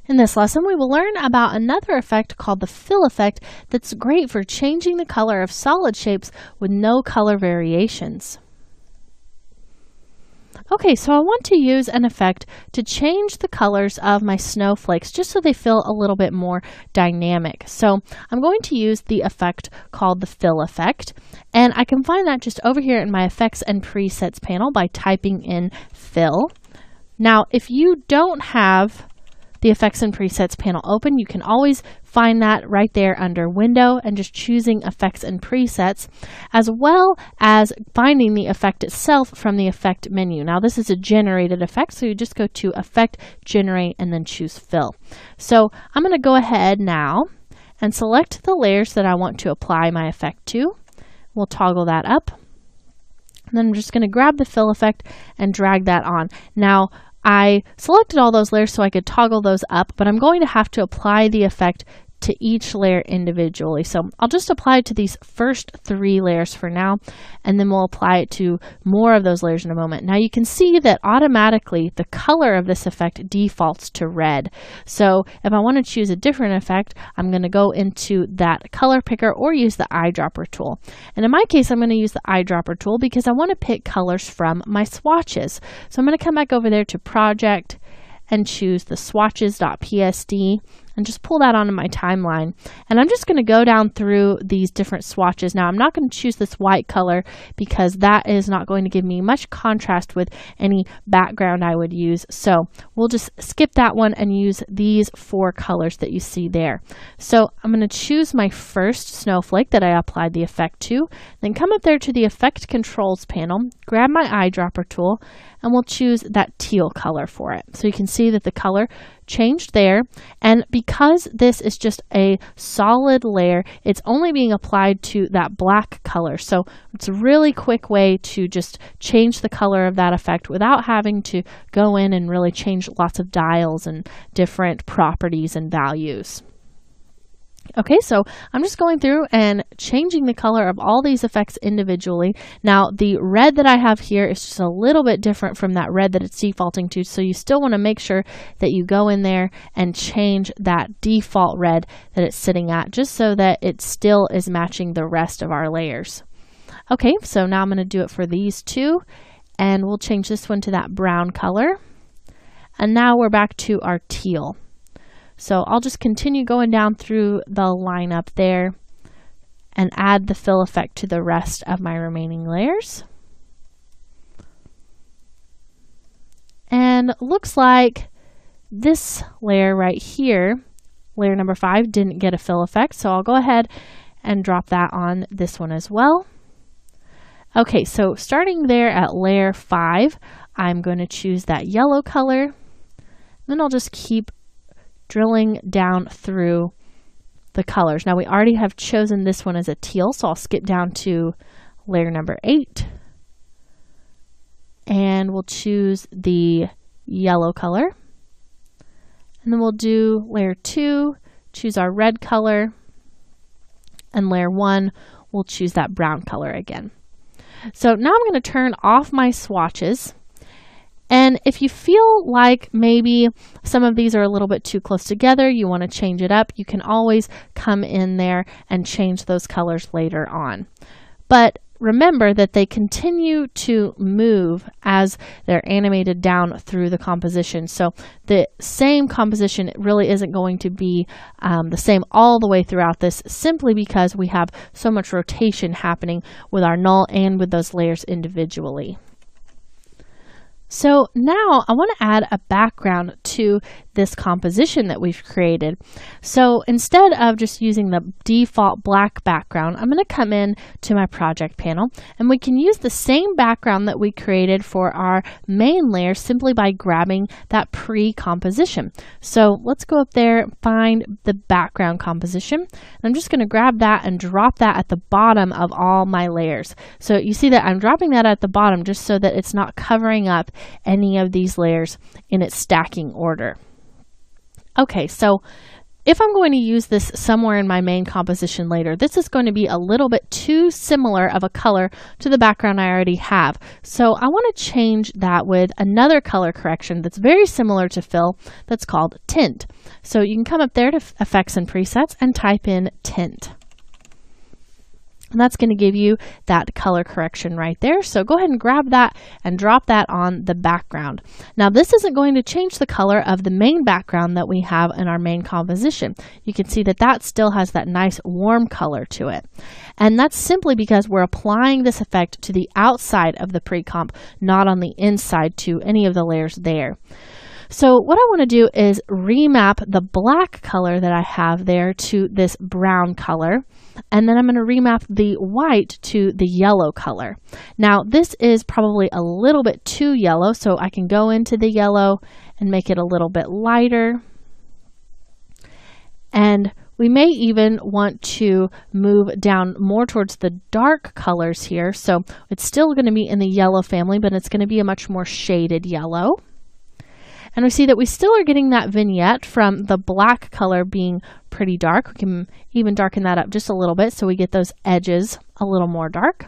In this lesson, we will learn about another effect called the fill effect that's great for changing the color of solid shapes with no color variations. Okay, so I want to use an effect to change the colors of my snowflakes just so they feel a little bit more dynamic. So I'm going to use the effect called the fill effect, and I can find that just over here in my effects and presets panel by typing in fill. Now, if you don't have the effects and presets panel open, you can always find that right there under window and just choosing effects and presets, as well as finding the effect itself from the effect menu. Now this is a generated effect, so you just go to effect, generate, and then choose fill. So I'm going to go ahead now and select the layers that I want to apply my effect to. We'll toggle that up. And then I'm just going to grab the fill effect and drag that on. Now I selected all those layers so I could toggle those up, but I'm going to have to apply the effect to each layer individually. So I'll just apply it to these first 3 layers for now, and then we'll apply it to more of those layers in a moment. Now you can see that automatically the color of this effect defaults to red. So if I want to choose a different effect, I'm going to go into that color picker or use the eyedropper tool. And in my case, I'm going to use the eyedropper tool because I want to pick colors from my swatches. So I'm going to come back over there to project and choose the swatches.psd and just pull that onto my timeline. And I'm just going to go down through these different swatches. Now I'm not going to choose this white color because that is not going to give me much contrast with any background I would use. So we'll just skip that one and use these 4 colors that you see there. So I'm going to choose my first snowflake that I applied the effect to, then come up there to the effect controls panel, grab my eyedropper tool, and we'll choose that teal color for it. So you can see that the color changed there, and because this is just a solid layer, it's only being applied to that black color. So it's a really quick way to just change the color of that effect without having to go in and really change lots of dials and different properties and values. Okay, so I'm just going through and changing the color of all these effects individually. Now, the red that I have here is just a little bit different from that red that it's defaulting to, so you still want to make sure that you go in there and change that default red that it's sitting at, just so that it still is matching the rest of our layers. Okay, so now I'm going to do it for these 2, and we'll change this one to that brown color. And now we're back to our teal. So I'll just continue going down through the lineup there and add the fill effect to the rest of my remaining layers. And looks like this layer right here, layer number 5, didn't get a fill effect. So I'll go ahead and drop that on this one as well. Okay, so starting there at layer 5, I'm going to choose that yellow color. Then I'll just keep drilling down through the colors. Now we already have chosen this one as a teal, so I'll skip down to layer number 8 and we'll choose the yellow color, and then we'll do layer 2, choose our red color, and layer 1 we'll choose that brown color again. So now I'm going to turn off my swatches. And if you feel like maybe some of these are a little bit too close together, you want to change it up, you can always come in there and change those colors later on. But remember that they continue to move as they're animated down through the composition. So the same composition really isn't going to be the same all the way throughout this, simply because we have so much rotation happening with our null and with those layers individually. So now I want to add a background to this composition that we've created. So instead of just using the default black background, I'm going to come in to my project panel, and we can use the same background that we created for our main layer simply by grabbing that pre-composition. So let's go up there, find the background composition, and I'm just going to grab that and drop that at the bottom of all my layers. So you see that I'm dropping that at the bottom just so that it's not covering up any of these layers in its stacking order. Okay, so if I'm going to use this somewhere in my main composition later, this is going to be a little bit too similar of a color to the background I already have. So I want to change that with another color correction that's very similar to fill, that's called tint. So you can come up there to Effects and Presets and type in tint. And that's going to give you that color correction right there. So go ahead and grab that and drop that on the background. Now this isn't going to change the color of the main background that we have in our main composition. You can see that that still has that nice warm color to it. And that's simply because we're applying this effect to the outside of the pre-comp, not on the inside to any of the layers there. So what I want to do is remap the black color that I have there to this brown color, and then I'm going to remap the white to the yellow color. Now this is probably a little bit too yellow, so I can go into the yellow and make it a little bit lighter. And we may even want to move down more towards the dark colors here. So it's still going to be in the yellow family, but it's going to be a much more shaded yellow. And we see that we still are getting that vignette from the black color being pretty dark. We can even darken that up just a little bit so we get those edges a little more dark.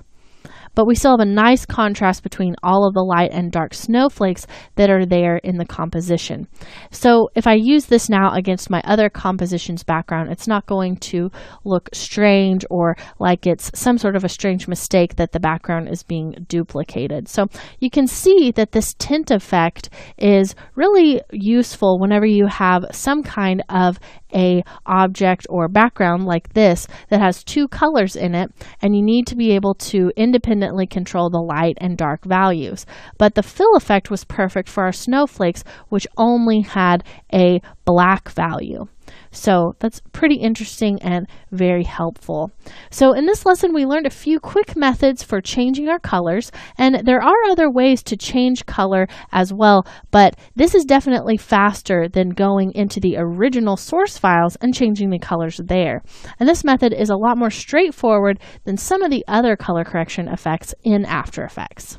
But we still have a nice contrast between all of the light and dark snowflakes that are there in the composition. So if I use this now against my other composition's background, it's not going to look strange or like it's some sort of a strange mistake that the background is being duplicated. So you can see that this tint effect is really useful whenever you have some kind of a object or background like this that has two colors in it, and you need to be able to independently control the light and dark values. But the fill effect was perfect for our snowflakes, which only had a black value. So that's pretty interesting and very helpful. So in this lesson, we learned a few quick methods for changing our colors, and there are other ways to change color as well, but this is definitely faster than going into the original source files and changing the colors there. And this method is a lot more straightforward than some of the other color correction effects in After Effects.